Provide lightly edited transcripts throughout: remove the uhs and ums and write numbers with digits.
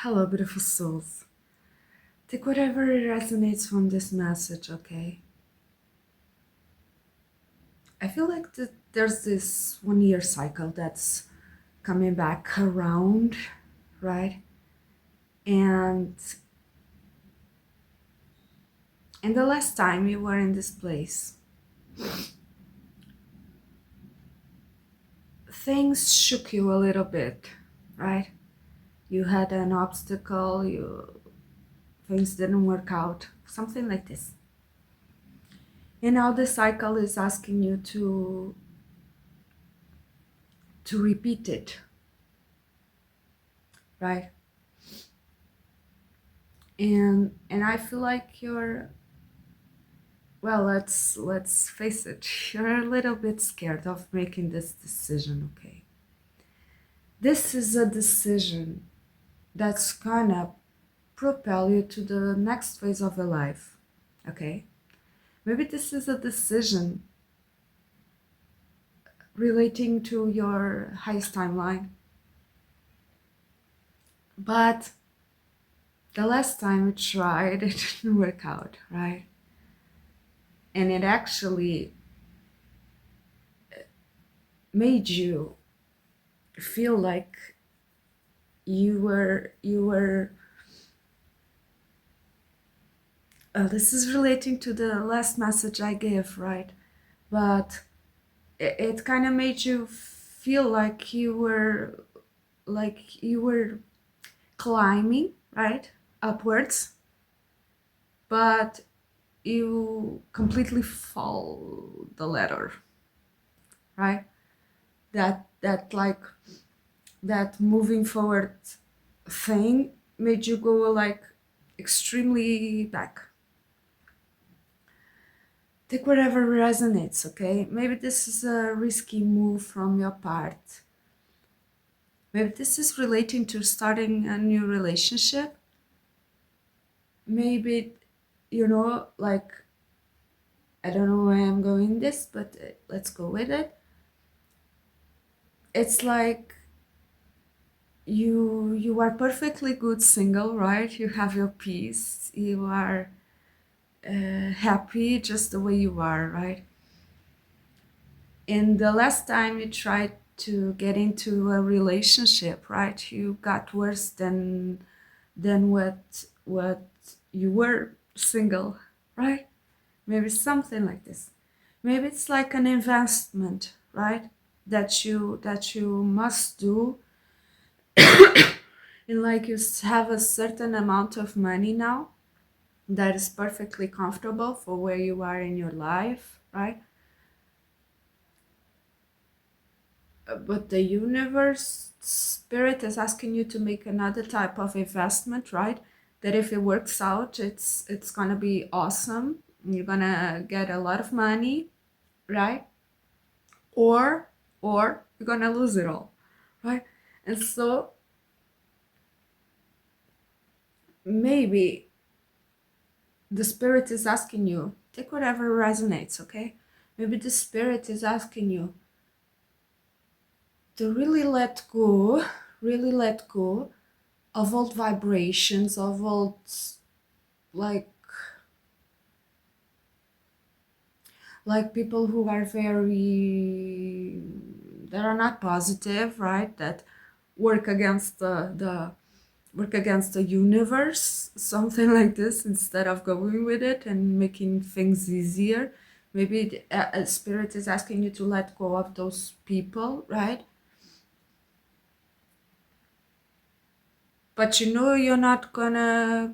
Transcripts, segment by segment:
Hello, beautiful souls. Take whatever resonates from this message, okay? I feel like there's this 1 year cycle that's coming back around, right? And the last time you were in this place, things shook you a little bit, right? You had an obstacle, things didn't work out, something like this. And now the cycle is asking you to repeat it, right? And I feel like let's face it, you're a little bit scared of making this decision, okay? This is a decision that's gonna propel you to the next phase of your life, okay? Maybe this is a decision relating to your highest timeline, but the last time you tried, it didn't work out, right? And it actually made you feel like you were this is relating to the last message I gave, right? But it kind of made you feel like you were climbing, right, upwards, but you completely fall the ladder, right? That moving forward thing made you go like extremely back. Take whatever resonates, okay? Maybe this is a risky move from your part. Maybe this is relating to starting a new relationship. Maybe, like, I don't know where I'm going this, but let's go with it. It's like you are perfectly good single, right? You have your peace. You are happy just the way you are, right? And the last time you tried to get into a relationship, right, you got worse than what you were single, right? Maybe something like this. Maybe it's like an investment, right? That you must do, and like you have a certain amount of money now that is perfectly comfortable for where you are in your life, right? But the universe spirit is asking you to make another type of investment, right? That if it works out, it's gonna be awesome. You're gonna get a lot of money, right? Or you're gonna lose it all, right? And so maybe the spirit is asking you, take whatever resonates, okay? Maybe the spirit is asking you to really let go of old vibrations, of old, like people who are very, that are not positive, right? That work against the universe, something like this, instead of going with it and making things easier. Maybe a spirit is asking you to let go of those people, right? But you're not gonna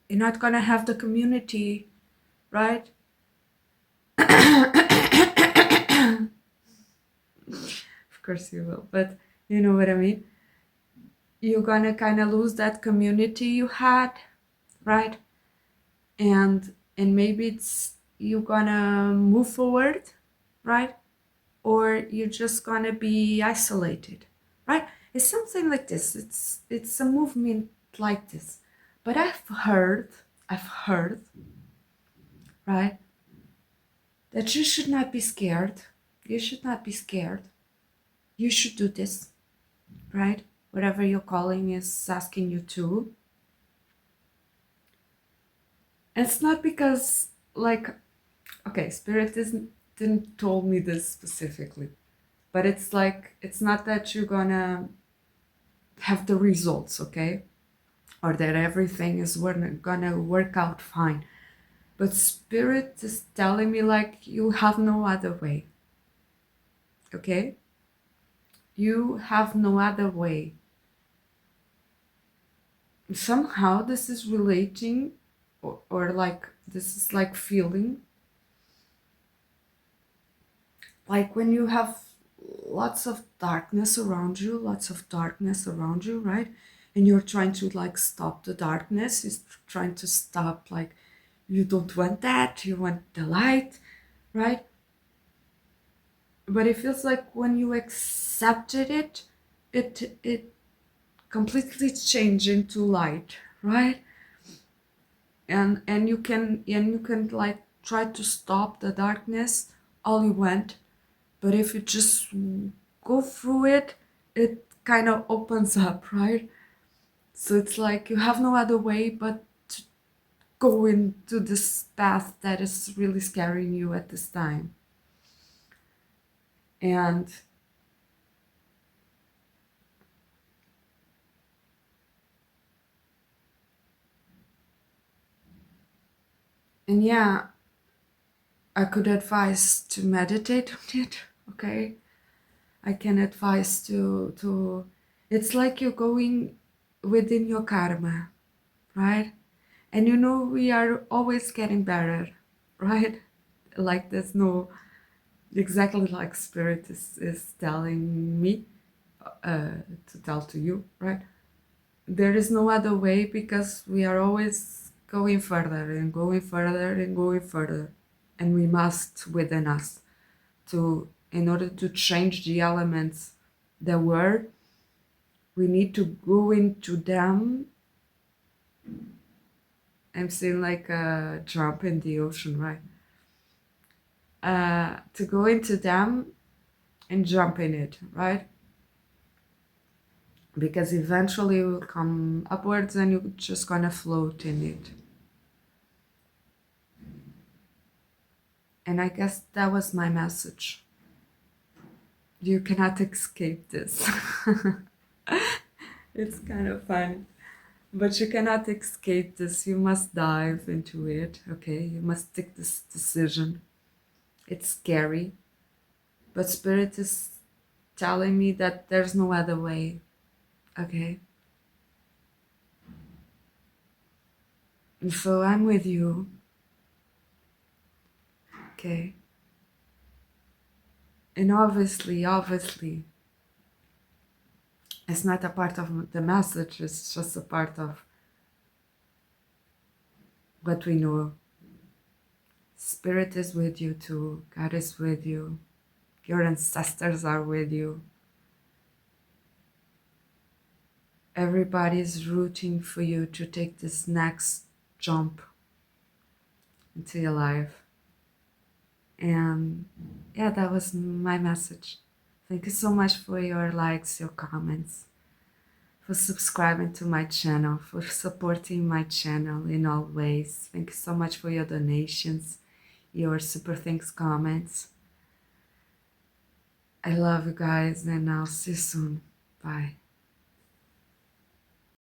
you're not gonna have the community, right? Of course you will, but you know what I mean. You're gonna kind of lose that community you had, right? And maybe it's you're gonna move forward, right? Or you're just gonna be isolated, right? It's something like this. It's a movement like this. But I've heard, right, that you should not be scared, You should not be scared. You should do this, right? Whatever your calling is asking you to. And it's not because, like, okay, Spirit didn't told me this specifically, but it's like, it's not that you're gonna have the results, okay? Or that everything is gonna work out fine. But Spirit is telling me, like, you have no other way, okay? You have no other way. Somehow this is relating, or like, this is like feeling like when you have lots of darkness around you, right? And you're trying to like stop the darkness, you're trying to stop, like, you don't want that, you want the light, right? But it feels like when you accepted it, it completely changed into light, right? And you can like try to stop the darkness all you want, but if you just go through it, it kind of opens up, right? So it's like you have no other way but to go into this path that is really scaring you at this time. And yeah, I could advise to meditate on it, okay? I can advise to it's like you're going within your karma, right? And you know we are always getting better, right? Like there's no, exactly like Spirit is telling me to tell to you, right? There is no other way because we are always going further and going further and going further, and we must within us to, in order to change the elements that were, we need to go into them. I'm saying like a jump in the ocean, right? To go into them and jump in it, right? Because eventually you will come upwards and you're just gonna float in it. And I guess that was my message. You cannot escape this. It's kind of funny. But you cannot escape this. You must dive into it, okay? You must take this decision. It's scary, but Spirit is telling me that there's no other way, okay? And so I'm with you, okay? And obviously, it's not a part of the message, it's just a part of what we know. Spirit is with you too, God is with you, your ancestors are with you. Everybody is rooting for you to take this next jump into your life. And yeah, that was my message. Thank you so much for your likes, your comments, for subscribing to my channel, for supporting my channel in all ways. Thank you so much for your donations, your super thanks comments. I love you guys, and I'll see you soon. Bye.